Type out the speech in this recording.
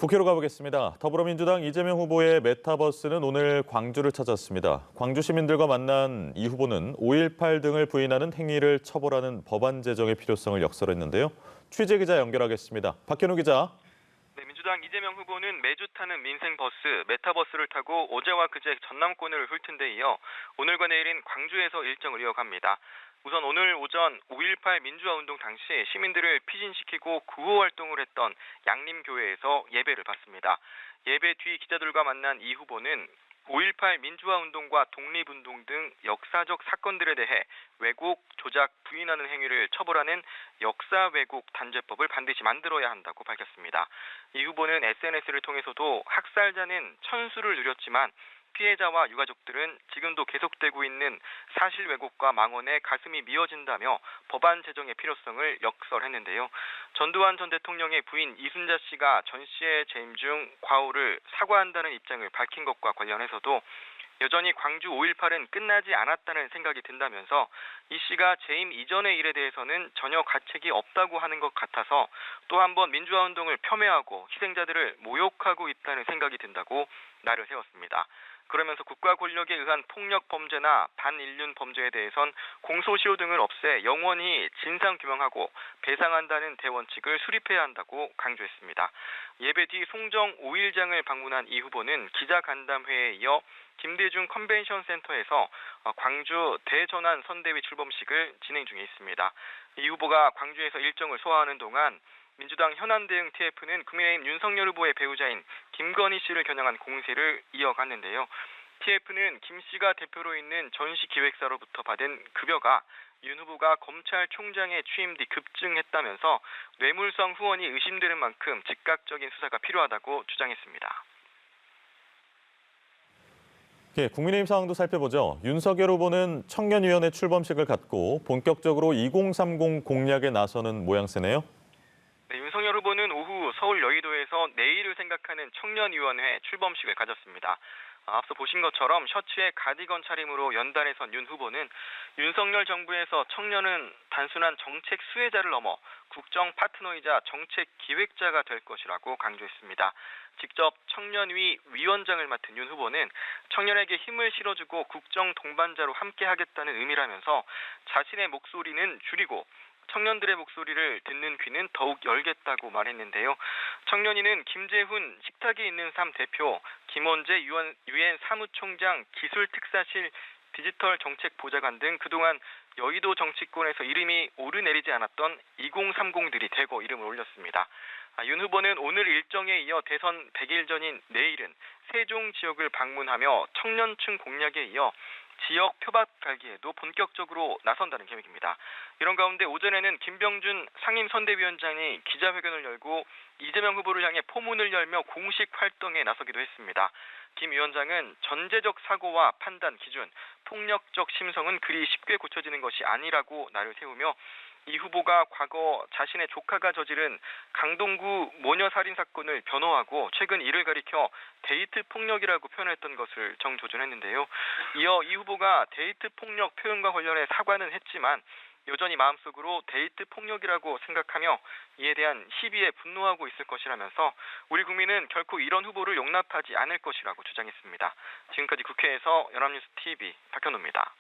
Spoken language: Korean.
국회로 가보겠습니다. 더불어민주당 이재명 후보의 메타버스는 오늘 광주를 찾았습니다. 광주 시민들과 만난 이 후보는 5.18 등을 부인하는 행위를 처벌하는 법안 제정의 필요성을 역설했는데요. 취재 기자 연결하겠습니다. 박현우 기자. 네, 민주당 이재명 후보는 매주 타는 민생버스, 메타버스를 타고 어제와 그제 전남권을 훑은 데 이어 오늘과 내일인 광주에서 일정을 이어갑니다. 우선 오늘 오전 5.18 민주화운동 당시 시민들을 피신시키고 구호 활동을 했던 양림교회에서 예배를 받습니다. 예배 뒤 기자들과 만난 이 후보는 5.18 민주화운동과 독립운동 등 역사적 사건들에 대해 왜곡, 조작, 부인하는 행위를 처벌하는 역사 왜곡 단죄법을 반드시 만들어야 한다고 밝혔습니다. 이 후보는 SNS를 통해서도 학살자는 천수를 누렸지만 피해자와 유가족들은 지금도 계속되고 있는 사실 왜곡과 망언에 가슴이 미어진다며 법안 제정의 필요성을 역설했는데요. 전두환 전 대통령의 부인 이순자 씨가 전 씨의 재임 중 과오를 사과한다는 입장을 밝힌 것과 관련해서도 여전히 광주 5.18은 끝나지 않았다는 생각이 든다면서 이 씨가 재임 이전의 일에 대해서는 전혀 가책이 없다고 하는 것 같아서 또 한 번 민주화운동을 폄훼하고 희생자들을 모욕하고 있다는 생각이 든다고 날을 세웠습니다. 그러면서 국가 권력에 의한 폭력 범죄나 반인륜 범죄에 대해선 공소시효 등을 없애 영원히 진상규명하고 배상한다는 대원칙을 수립해야 한다고 강조했습니다. 예배 뒤 송정 5일장을 방문한 이 후보는 기자간담회에 이어 김대중 컨벤션 센터에서 광주 대전환 선대위 출범식을 진행 중에 있습니다. 이 후보가 광주에서 일정을 소화하는 동안 민주당 현안대응 TF는 국민의힘 윤석열 후보의 배우자인 김건희 씨를 겨냥한 공세를 이어갔는데요. TF는 김 씨가 대표로 있는 전시기획사로부터 받은 급여가 윤 후보가 검찰총장에 취임 뒤 급증했다면서 뇌물성 후원이 의심되는 만큼 즉각적인 수사가 필요하다고 주장했습니다. 국민의힘 상황도 살펴보죠. 윤석열 후보는 청년위원회 출범식을 갖고 본격적으로 2030 공략에 나서는 모양새네요. 네, 윤석열 후보는 오후 서울 여의도에서 내일을 생각하는 청년위원회 출범식을 가졌습니다. 앞서 보신 것처럼 셔츠에 가디건 차림으로 연단에 선 윤 후보는 윤석열 정부에서 청년은 단순한 정책 수혜자를 넘어 국정 파트너이자 정책 기획자가 될 것이라고 강조했습니다. 직접 청년위 위원장을 맡은 윤 후보는 청년에게 힘을 실어주고 국정 동반자로 함께하겠다는 의미라면서 자신의 목소리는 줄이고 청년들의 목소리를 듣는 귀는 더욱 열겠다고 말했는데요. 청년위는 김재훈 식탁에 있는 삶 대표, 김원재 유엔 사무총장 기술특사실 디지털 정책 보좌관 등 그동안 여의도 정치권에서 이름이 오르내리지 않았던 2030들이 대거 이름을 올렸습니다. 윤 후보는 오늘 일정에 이어 대선 100일 전인 내일은 세종 지역을 방문하며 청년층 공략에 이어 지역 표밭 갈기에도 본격적으로 나선다는 계획입니다. 이런 가운데 오전에는 김병준 상임선대위원장이 기자회견을 열고 이재명 후보를 향해 포문을 열며 공식 활동에 나서기도 했습니다. 김 위원장은 전제적 사고와 판단 기준, 폭력적 심성은 그리 쉽게 고쳐지는 것이 아니라고 날을 세우며 이 후보가 과거 자신의 조카가 저지른 강동구 모녀살인 사건을 변호하고 최근 이를 가리켜 데이트 폭력이라고 표현했던 것을 정조준했는데요. 이어 이 후보가 데이트 폭력 표현과 관련해 사과는 했지만 여전히 마음속으로 데이트 폭력이라고 생각하며 이에 대한 시비에 분노하고 있을 것이라면서 우리 국민은 결코 이런 후보를 용납하지 않을 것이라고 주장했습니다. 지금까지 국회에서 연합뉴스 TV 박현우입니다.